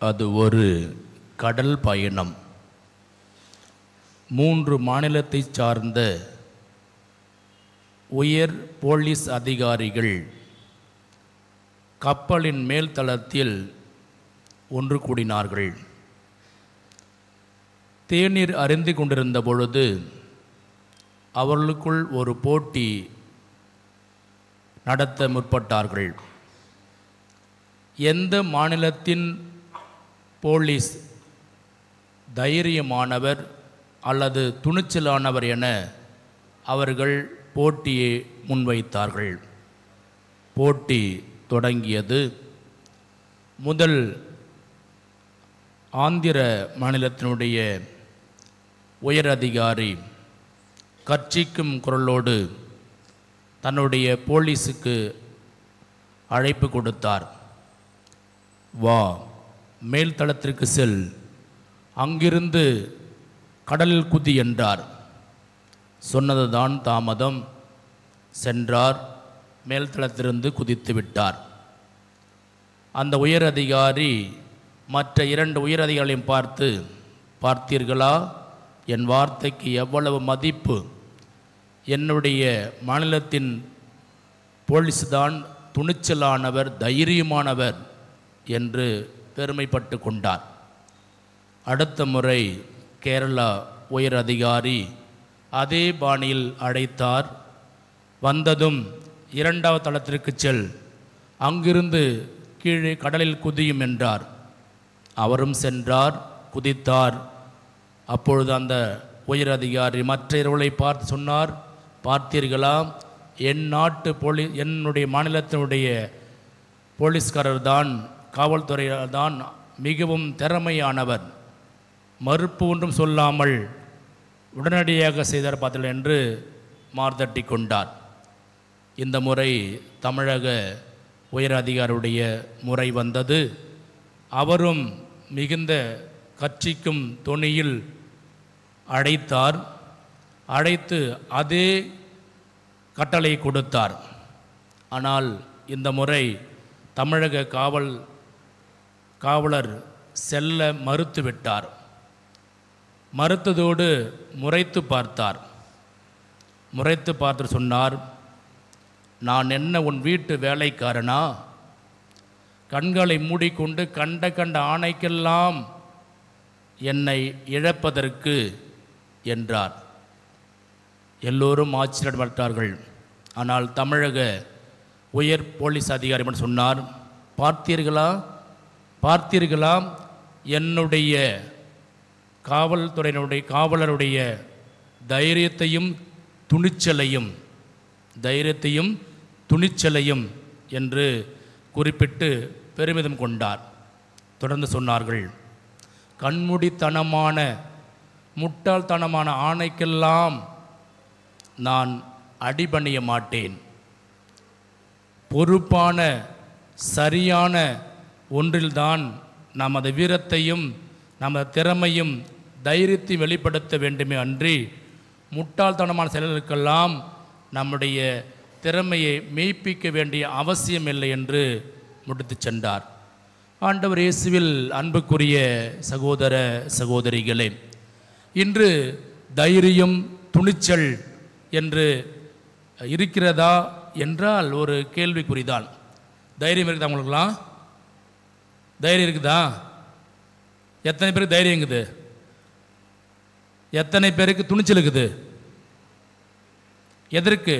அது ஒரு கடல் பயணம். 3 மாநிலத்தை சார்ந்த உயர் போலீஸ் அதிகாரிகள் கப்பலின் மேல் தளத்தில் ஒன்று கூடினார்கள். தேநீர் அருந்தி கொண்டிருந்த பொழுது அவர்களுக்குள் ஒரு போட்டி நடத்த முற்பட்டார்கள். எந்த மாநிலத்தின் போலீஸ் தைரியமானவர் அல்லது துணிச்சலானவர் என அவர்கள் போட்டியை முன்வைத்தார்கள். போட்டி தொடங்கியது. முதல் ஆந்திர மாநிலத்தினுடைய உயர் அதிகாரி கர்ச்சிக்கும் குரலோடு தன்னுடைய போலீஸுக்கு அழைப்பு கொடுத்தார். வா, மேல் தளத்திற்கு செல், அங்கிருந்து கடலில் குதி என்றார். சொன்னதுதான் தாமதம். சென்றார், மேல் தளத்திலிருந்து குதித்து விட்டார். அந்த உயர் அதிகாரி மற்ற 2 உயர் அதிகாரிகளையும் பார்த்து, பார்த்தீர்களா, என் வார்த்தைக்கு எவ்வளவு மதிப்பு, என்னுடைய மாநிலத்தின் போலீஸ் தான் துணிச்சலானவர், தைரியமானவர் என்று பெருமைப்பட்டு கொண்டார். அடுத்த முறை கேரளா உயர் அதிகாரி அதே பாணியில் அழைத்தார். வந்ததும் 2வது தளத்திற்கு செல், அங்கிருந்து கீழே கடலில் குதியும் என்றார். அவரும் சென்றார், குதித்தார். அப்பொழுது அந்த உயர் அதிகாரி மற்ற 2 பார்த்து சொன்னார், பார்த்தீர்களா, என் நாட்டு என்னுடைய மாநிலத்தினுடைய போலீஸ்காரர் தான், காவல்துறையார் தான் மிகவும் திறமையானவர், மறுப்பு ஒன்றும் சொல்லாமல் உடனடியாக செய்தார் பார்த்தீர்கள் என்று மார்தட்டி கொண்டார். இந்த முறை தமிழக உயர் அதிகாரியுடைய முறை வந்தது. அவரும் மிகுந்த கர்ச்சிக்கும் தொனியில் அழைத்தார். அழைத்து அதே கட்டளை கொடுத்தார். ஆனால் இந்த முறை தமிழக காவலர் செல்ல மறுத்துவிட்டார். மறுத்ததோடு முறைத்து பார்த்தார். முறைத்து பார்த்து சொன்னார், நான் என்ன உன் வீட்டு வேலைக்காரனா? கண்களை மூடிக்கொண்டு கண்ட ஆணைக்கெல்லாம் என்னை இழப்பதற்கு என்றார். எல்லோரும் ஆச்சரியப்பட்டார்கள். ஆனால் தமிழக உயர் போலீஸ் அதிகாரி மட்டும் சொன்னார், பார்த்தீர்களா, என்னுடைய காவலருடைய தைரியத்தையும் துணிச்சலையும் என்று குறிப்பிட்டு பெருமிதம் கொண்டார். தொடர்ந்து சொன்னார்கள், கண்மூடித்தனமான முட்டாள்தனமான ஆணைக்கெல்லாம் நான் அடிபணிய மாட்டேன். பொறுப்பான சரியான ஒன்றில்தான் நமது வீரத்தையும் நமது திறமையும் தைரியத்தையும் வெளிப்படுத்த வேண்டுமே அன்றி முட்டாள்தனமான செயல்களுக்கெல்லாம் நம்முடைய திறமையை மெய்ப்பிக்க வேண்டிய அவசியம் இல்லை என்று முடித்து சென்றார். ஆண்டவர் இயேசுவில் அன்புக்குரிய சகோதர சகோதரிகளே, இன்று தைரியம் துணிச்சல் என்று இருக்கிறதா என்றால் ஒரு கேள்விக்குறிதான். தைரியம் இருக்குதா உங்களுக்குலாம்? தைரியம் இருக்குதா? எத்தனை பேருக்கு தைரியம் இருக்குது? எத்தனை பேருக்கு துணிச்சல் இருக்குது? எதற்கு?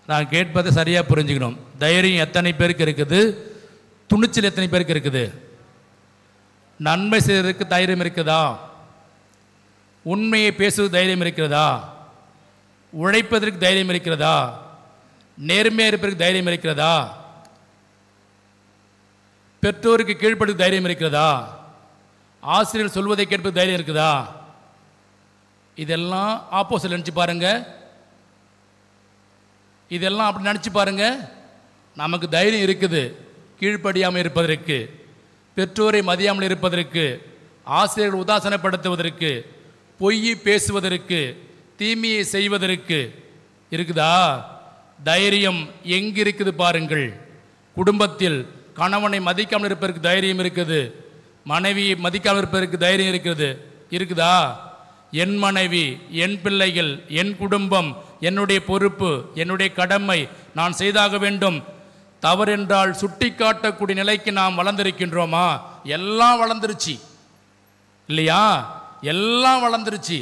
நான் கேட்பதை சரியாக புரிஞ்சுக்கணும். தைரியம் எத்தனை பேருக்கு இருக்குது? துணிச்சல் எத்தனை பேருக்கு இருக்குது? நன்மை செய்வதற்கு தைரியம் இருக்குதா? உண்மையை பேசுவது தைரியம் இருக்கிறதா? உழைப்பதற்கு தைரியம் இருக்கிறதா? நேர்மையாக இருப்பதற்கு தைரியம் இருக்கிறதா? பெற்றோருக்கு கீழ்ப்படுத்த தைரியம் இருக்கிறதா? ஆசிரியர் சொல்வதை கேட்பது தைரியம் இருக்குதா? இதெல்லாம் ஆப்போசிட் நினச்சி பாருங்க. இதெல்லாம் அப்படி நினச்சி பாருங்க. நமக்கு தைரியம் இருக்குது கீழ்ப்படியாமல் இருப்பதற்கு, பெற்றோரை மதியாமல் இருப்பதற்கு, ஆசிரியர்கள் உதாசனப்படுத்துவதற்கு, பொய் பேசுவதற்கு, தீமையை செய்வதற்கு இருக்குதா? தைரியம் எங்கிருக்குது பாருங்கள். குடும்பத்தில் கணவனை மதிக்காமல் இருப்பதற்கு தைரியம் இருக்குது, மனைவியை மதிக்காமல் இருப்பதற்கு தைரியம் இருக்குதா? என் மனைவி, என் பிள்ளைகள், என் குடும்பம், என்னுடைய பொறுப்பு, என்னுடைய கடமை, நான் செய்தாக வேண்டும். தவறென்றால் சுட்டி காட்டக்கூடிய நிலைக்கு நாம் வளர்ந்திருக்கின்றோமா? எல்லாம் வளர்ந்துருச்சு இல்லையா? எல்லாம் வளர்ந்துருச்சு.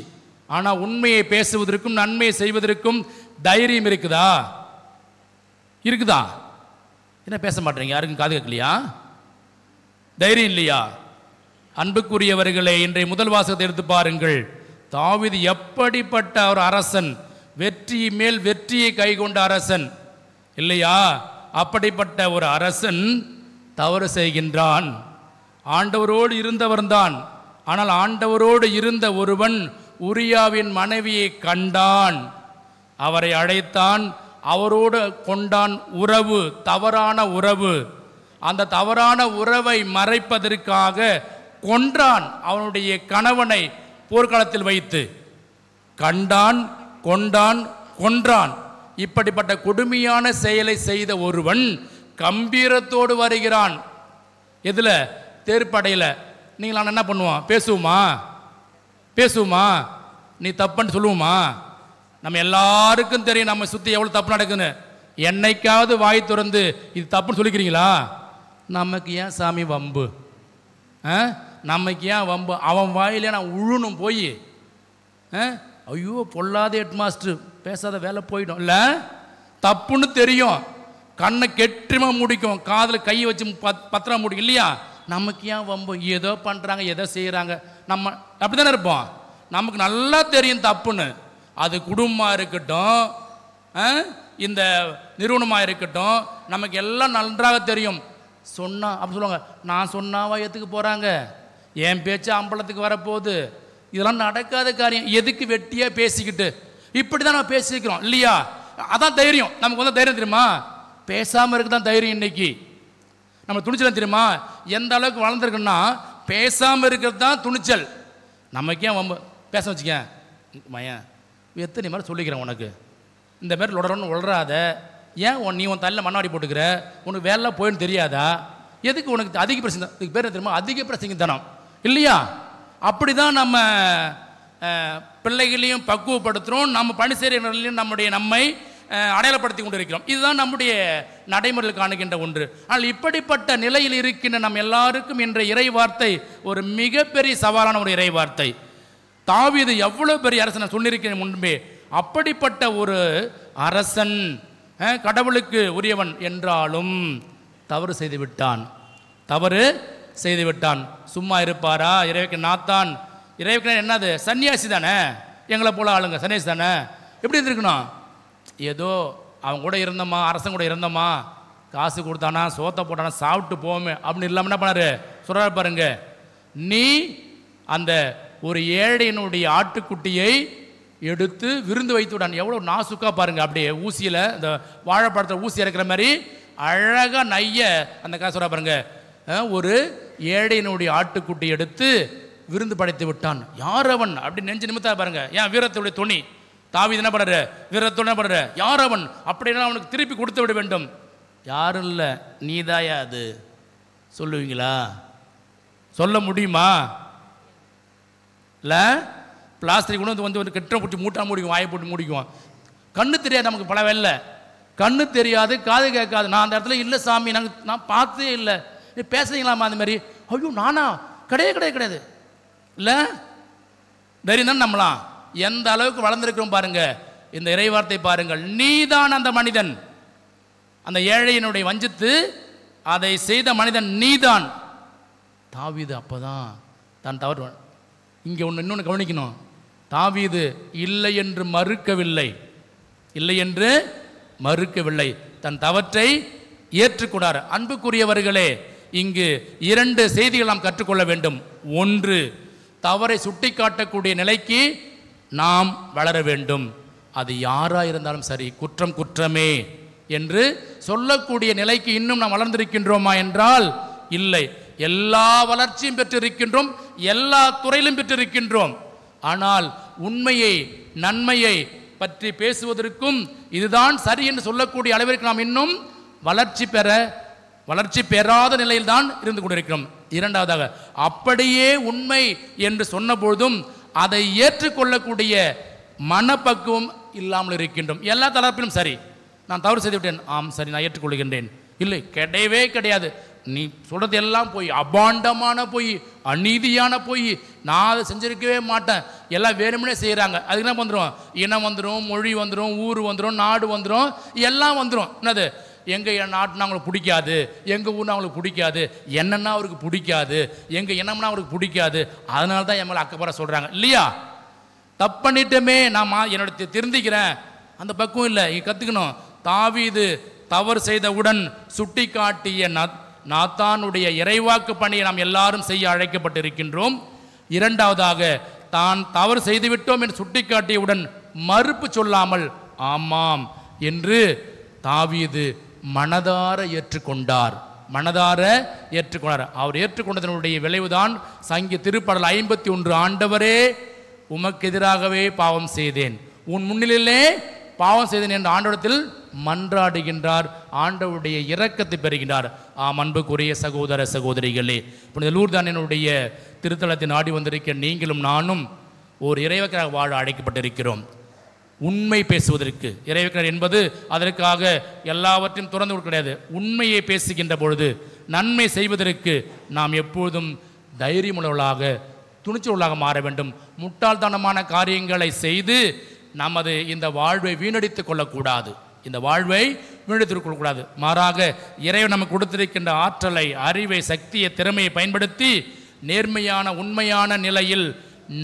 ஆனால் உண்மையை பேசுவதற்கும் நன்மையை செய்வதற்கும் தைரியம் இருக்குதா? என்ன பேச மாட்டேங்க? யாருக்கும் காது கேட்கலையா? தைரியம் இல்லையா? அன்புக்குரியவர்களே, இன்றைய முதல் வாசகத்தை எடுத்து பாருங்கள். தாவீது எப்படிப்பட்ட ஒரு அரசன், வெற்றி மேல் வெற்றியை கைகொண்ட அரசன் இல்லையா? அப்படிப்பட்ட ஒரு அரசன் தவறு செய்கின்றான். ஆண்டவரோடு இருந்தவர்தான். ஆனால் ஆண்டவரோடு இருந்த ஒருவன் உரியாவின் மனைவியை கண்டான், அவரை அழைத்தான், அவரோடு கொண்டான் உறவு, தவறான உறவு. அந்த தவறான உறவை மறைப்பதற்காக கொன்றான் அவனுடைய கணவனை. போர்க்களத்தில் வைத்து கண்டான், கொண்டான், கொன்றான். இப்படிப்பட்ட கொடுமையான செயலை செய்த ஒருவன் கம்பீரத்தோடு வருகிறான். எதுல? தேர்ப்படையில். நீங்கள் நான் என்ன பண்ணுவோம்? பேசுவோமா? நீ தப்புன்னு சொல்லுவோமா? நம்ம எல்லாருக்கும் தெரியும் நம்ம சுற்றி எவ்வளோ தப்பு நடக்குன்னு. என்னைக்காவது வாய் திறந்து இது தப்புன்னு சொல்லிக்கிறீங்களா? நமக்கு ஏன் சாமி வம்பு? நமக்கு ஏன் வம்பு? அவன் வாயிலே நான் உழுணும் போய், ஐயோ பொல்லாத ஹெட் மாஸ்டர் பேசாத வேலை போயிடும். இல்லை, தப்புன்னு தெரியும், கண்ணை கெட்டுமா முடிக்கும், காதில் கையை வச்சு பத்திரம் முடிக்கும் இல்லையா? நமக்கு ஏன் வம்பு? ஏதோ பண்ணுறாங்க, ஏதோ செய்கிறாங்க, நம்ம அப்படி தானே இருப்போம். நமக்கு நல்லா தெரியும் தப்புன்னு. அது குடும்பமாக இருக்கட்டும், இந்த நிறுவனமாக இருக்கட்டும், நமக்கு எல்லாம் நன்றாக தெரியும். சொன்னா அப்படி சொல்லுவாங்க, நான் சொன்னாவா எதுக்கு போகிறாங்க, என் பேச்சு அம்பலத்துக்கு வரப்போகுது, இதெல்லாம் நடக்காத காரியம், எதுக்கு வெட்டியாக பேசிக்கிட்டு? இப்படி தான் நம்ம பேசிக்கிறோம் இல்லையா? அதான் தைரியம். நமக்கு வந்து தைரியம் தெரியுமா? பேசாமல் இருக்கு தான் தைரியம். இன்னைக்கு நம்ம துணிச்சல் தெரியுமா எந்த அளவுக்கு வளர்ந்துருக்குன்னா, பேசாமல் இருக்கிறது தான் துணிச்சல். நமக்கு ஏன் பேச வச்சுக்க மையன் எத்தனை மாதிரி சொல்லிக்கிறேன் உனக்கு, இந்த மாதிரி உடறன்னு உளராத, ஏன் நீ உன் தலையில் மண்ணாடி போட்டுக்கிற, உனக்கு வேலை போயின்னு தெரியாதா, எதுக்கு உனக்கு அதிக பிரச்சனை? இதுக்கு பேர் தெரியுமா? அதிக பிரச்சனைத்தனம் இல்லையா? அப்படி தான் நம்ம பிள்ளைகளையும் பக்குவப்படுத்துகிறோம், நம்ம பணி செய்கிறவர்களையும் நம்மை அடையாளப்படுத்தி கொண்டு இருக்கிறோம். இதுதான் நம்முடைய நடைமுறையில் காணுகின்ற ஒன்று. ஆனால் இப்படிப்பட்ட நிலையில் இருக்கின்ற நம்ம எல்லாருக்கும் என்ற இறை வார்த்தை ஒரு மிகப்பெரிய சவாலான ஒரு இறை வார்த்தை. தாவீது எவ்வளோ பெரிய அரசன் சொல்லியிருக்கிறேன் முன்பே. அப்படிப்பட்ட ஒரு அரசன், கடவுளுக்கு உரியவன் என்றாலும் தவறு செய்து விட்டான். சும்மா இருப்பாரா? இறைவனுக்கு நாத்தான், இறைவனுக்கு என்னது? சன்னியாசி தானே, எங்களை போல ஆளுங்க சன்னியாசி தானே. எப்படி இருந்திருக்கணும்? ஏதோ அவங்க கூட இருந்தோமா, அரசன் கூட இருந்தோமா, காசு கொடுத்தானா, சோத்தை போட்டானா, சாப்பிட்டு போவோமே அப்படின்னு இல்லாமல் என்ன பண்ணாரு சொல்றாரு பாருங்க. நீ அந்த ஒரு ஏழையினுடைய ஆட்டுக்குட்டியை எடுத்து விருந்து வைத்து விடான். எவ்வளோ நாசுக்கா பாருங்க, அப்படியே ஊசியில் இந்த வாழைப்பழத்தில் ஊசி இறக்குற மாதிரி அழகாக நைய அந்த காசு சொல்ல பாருங்க. ஒரு ஏழையினுடைய ஆட்டுக்குட்டி எடுத்து விருந்து படைத்து விட்டான். யார் அவன் அப்படி நெஞ்சு நிமித்தா பாருங்க. ஏன் வீரத்துடைய துணி தாவீது என்ன பண்ணுற, வீரத்தோடு என்ன பண்ணுற, யார் அவன் அப்படின்னா அவனுக்கு திருப்பி கொடுத்து விட வேண்டும். யாரும் இல்லை, நீதாயா அது சொல்லுவீங்களா? சொல்ல முடியுமா? இல்லை, பிளாஸ்டிக் கூட வந்து கெட்ட போட்டு மூட்டா முடிக்கும், வாயை போட்டு முடிக்கும். கண்ணு தெரியாது நமக்கு, பல வேலை கண்ணு தெரியாது, காது கேட்காது. நான் அந்த இடத்துல இல்லை சாமி, நான் பார்த்ததே இல்லை, நீ பேசுறீங்களாமா அந்த மாதிரி? ஐயோ நானா? கிடையாது இல்லை, தைரியம் தான் நம்பலாம். எந்த அளவுக்கு வளர்ந்துருக்கிறோம் பாருங்க. இந்த இறைவார்த்தை பாருங்கள். நீதான் அந்த மனிதன், அந்த ஏழையினுடைய வஞ்சித்து அதை செய்த மனிதன் நீதான். தாவீது அப்போதான் தான் தவறு. இங்கே இன்னொன்று கவனிக்கணும். தாவீது இல்லை என்று மறுக்கவில்லை, தன் தவற்றை ஏற்றுக்கொண்டார். அன்புக்குரியவர்களே, இங்கு 2 செய்திகள் நாம் கற்றுக்கொள்ள வேண்டும். ஒன்று, தவறை சுட்டி காட்டக்கூடிய நிலைக்கு நாம் வளர வேண்டும். அது யாராக இருந்தாலும் சரி, குற்றம் குற்றமே என்று சொல்லக்கூடிய நிலைக்கு இன்னும் நாம் வளர்ந்திருக்கின்றோமா என்றால் இல்லை. எல்லா வளர்ச்சியும் பெற்றிருக்கின்றோம், எல்லா துறையிலும் பெற்றிருக்கின்றோம். ஆனால் உண்மையை நன்மையை பற்றி பேசுவதற்கும் இதுதான் சரி என்று சொல்லக்கூடிய அளவிற்கு நாம் இன்னும் வளர்ச்சி பெற வளர்ச்சி பெறாத நிலையில் தான் இருந்து கொண்டிருக்கிறோம். இரண்டாவதாக, அப்படியே உண்மை என்று சொன்ன பொழுதும் அதை ஏற்றுக்கொள்ளக்கூடிய மனப்பக்குவம் இல்லாமல் இருக்கின்றோம். எல்லா தரப்பிலும் சரி, நான் தவறு செய்து விட்டேன், ஆம் சரி நான் ஏற்றுக்கொள்கின்றேன், இல்லை கிடையவே கிடையாது, நீ சொல்கிறது எல்லாம் போய், அபாண்டமான போய், அநீதியான போய், நான் அதை செஞ்சிருக்கவே மாட்டேன், எல்லாம் வேணும்னே செய்கிறாங்க. அதுக்கு என்ன வந்துடும்? இனம் வந்துடும், மொழி வந்துடும், ஊர் வந்துடும், நாடு வந்துடும், எல்லாம் வந்துடும். என்னது? எங்கள் நாட்டுனா அவங்களுக்கு பிடிக்காது, எங்கள் ஊர்னா அவங்களுக்கு பிடிக்காது, என்னன்னா அவருக்கு பிடிக்காது, எங்கள் இனம்னா அவருக்கு பிடிக்காது, அதனால தான் என் மேலே அக்கப்புற சொல்கிறாங்க இல்லையா? தப்பு பண்ணிட்டோமே, நான் என்னோட திருந்திக்கிறேன், அந்த பக்குவம் இல்லை. இங்கே கற்றுக்கணும். தாவீது தவறு செய்தவுடன் சுட்டி காட்டிய நாத்தானுடைய இறைவாக்கு பணியை நாம் எல்லாரும் செய்ய அழைக்கப்பட்டிருக்கின்றோம். இரண்டாவதாக, தான் தவறு செய்துவிட்டோம் என்று சுட்டி காட்டியவுடன் மறுப்பு சொல்லாமல் ஆமாம் என்று தாவீது மனதார ஏற்றுக்கொண்டார். மனதார ஏற்றுக்கொண்டார். அவர் ஏற்றுக்கொண்டதனுடைய விளைவுதான் சங்கீத திருப்பாடல் 51, ஆண்டவரே உமக்கு எதிராகவே பாவம் செய்தேன், உன் முன்னிலே பாவம் செய்தேன் என்று ஆண்டவரிடத்தில் மன்றாடுகின்றார். ஆண்டவருடைய இரக்கத்தை பெறுகின்றார். ஆம், அன்புக்குரிய சகோதர சகோதரிகளே, புனித லூர்தானினுடைய திருத்தலத்தை நாடி வந்திருக்க நீங்களும் நானும் ஒரு இறைவக்கராக வாழ அழைக்கப்பட்டிருக்கிறோம். உண்மை பேசுவதற்கு, இறைவக்கர் என்பது அதற்காக எல்லாவற்றையும் துறந்து கொடுக்க கிடையாது. உண்மையை பேசுகின்ற பொழுது நன்மை செய்வதற்கு நாம் எப்பொழுதும் தைரியமுள்ளவர்களாக, துணிச்சலாக மாற வேண்டும். முட்டாள்தனமான காரியங்களை செய்து நமது இந்த வாழ்வை வீணடித்துக் கொள்ளக்கூடாது. இந்த வாழ்வை வீணடித்துக் கொள்ளக்கூடாது. மாறாக இறைவன் நமக்கு கொடுத்திருக்கின்ற ஆற்றலை, அறிவை, சக்தியை, திறமையை பயன்படுத்தி நேர்மையான உண்மையான நிலையில்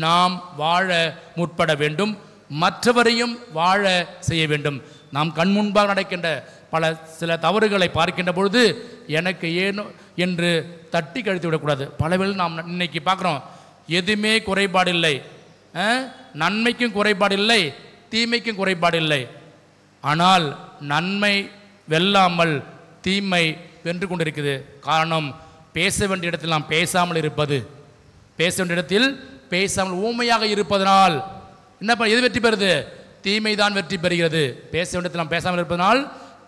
நாம் வாழ முற்பட வேண்டும். மற்றவரையும் வாழ செய்ய வேண்டும். நாம் கண் முன்பாக நடக்கின்ற சில தவறுகளை பார்க்கின்ற பொழுது எனக்கு ஏனோ என்று தட்டி கழித்து விடக்கூடாது. பலவேளை நாம் இன்னைக்கு பார்க்குறோம், எதுவுமே குறைபாடில்லை, நன்மைக்கும் குறைபாடில்லை, தீமைக்கும் குறைபாடில்லை. ஆனால் நன்மை வெல்லாமல் தீமை வென்று கொண்டிருக்குது. காரணம், பேச வேண்டிய இடத்தில் நாம் பேசாமல் இருப்பது, பேச வேண்டிய இடத்தில் பேசாமல் ஊமையாக இருப்பதனால் என்னப்பா எது வெற்றி பெறுது? தீமை தான் வெற்றி பெறுகிறது. பேச வேண்டிய இடத்தில் நாம் பேசாமல் இருப்பதனால்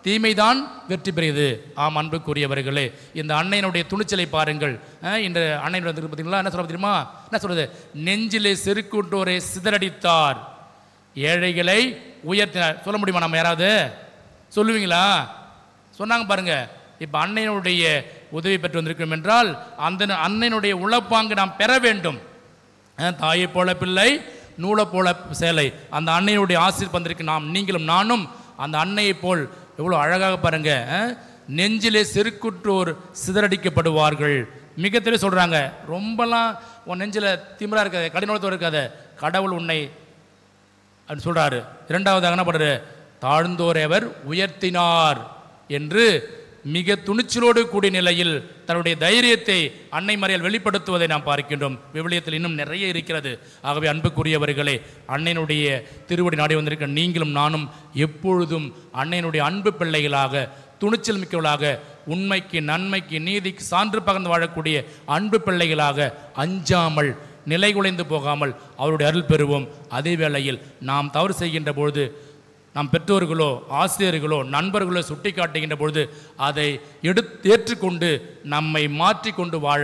தீமை தான் வெற்றி பெறுகிறது. ஆம், அன்புக்குரியவர்களே, இந்த அன்னையினுடைய துணிச்சலை பாருங்கள். இந்த அன்னையினுடைய பார்த்தீங்களா, என்ன சொல்ல தெரியுமா? என்ன சொல்றது? நெஞ்சிலே செருக்குற்றோரை சிதறடித்தார், ஏழைகளை உயர்த்தினார். சொல்ல முடியுமா? நம்ம யாராவது சொல்லுவீங்களா? சொன்னாங்க பாருங்க. இப்போ அன்னையினுடைய உதவி பெற்று வந்திருக்கிறோம் என்றால் அந்த அன்னையினுடைய உழைப்பாங்கு நாம் பெற வேண்டும். தாயை போல பிள்ளை, நூலை போல சேலை, அந்த அன்னையினுடைய ஆசீர் வந்திருக்கு. நாம் நீங்களும் நானும் அந்த அன்னையை போல் எவ்வளோ அழகாக பாருங்க. நெஞ்சிலே செருக்குற்றோர் சிதறடிக்கப்படுவார்கள். மிக தெளிவாக சொல்கிறாங்க. ரொம்பலாம் உன் நெஞ்சில் திமிரா இருக்காது, கடினத்தோடு இருக்காது, கடவுள் உன்னை அப்படின்னு சொல்கிறாரு. இரண்டாவதாக என்ன பண்ணுறாரு? தாழ்ந்தோரை அவர் உயர்த்தினார் என்று மிக துணிச்சலோடு கூடிய நிலையில் தன்னுடைய தைரியத்தை அன்னை மரியால் வெளிப்படுத்துவதை நாம் பார்க்கின்றோம். விவிலியத்தில் இன்னும் நிறைய இருக்கிறது. ஆகவே அன்புக்குரியவர்களே, அன்னையினுடைய திருவடி நாடி வந்திருக்க நீங்களும் நானும் எப்பொழுதும் அன்னையினுடைய அன்பு பிள்ளைகளாக, துணிச்சல் மிக்கவர்களாக, உண்மைக்கு, நன்மைக்கு, நீதிக்கு சான்று பகர்ந்து வாழக்கூடிய அன்பு பிள்ளைகளாக, அஞ்சாமல், நிலை குலைந்து போகாமல் அவருடைய அருள் பெறுவோம். அதே வேளையில் நாம் தவறு செய்கின்ற பொழுது நாம் பெற்றோர்களோ, ஆசிரியர்களோ, நண்பர்களோ சுட்டி காட்டுகின்ற பொழுது அதை ஏற்றுக்கொண்டு நம்மை மாற்றிக்கொண்டு வாழ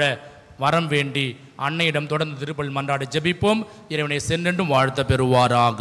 வரம் வேண்டி அன்னையிடம் தொடர்ந்து திருப்பலி மன்றாடி ஜெபிப்போம். இறைவனை சென்றென்றும் வாழ்த்த பெறுவாராக.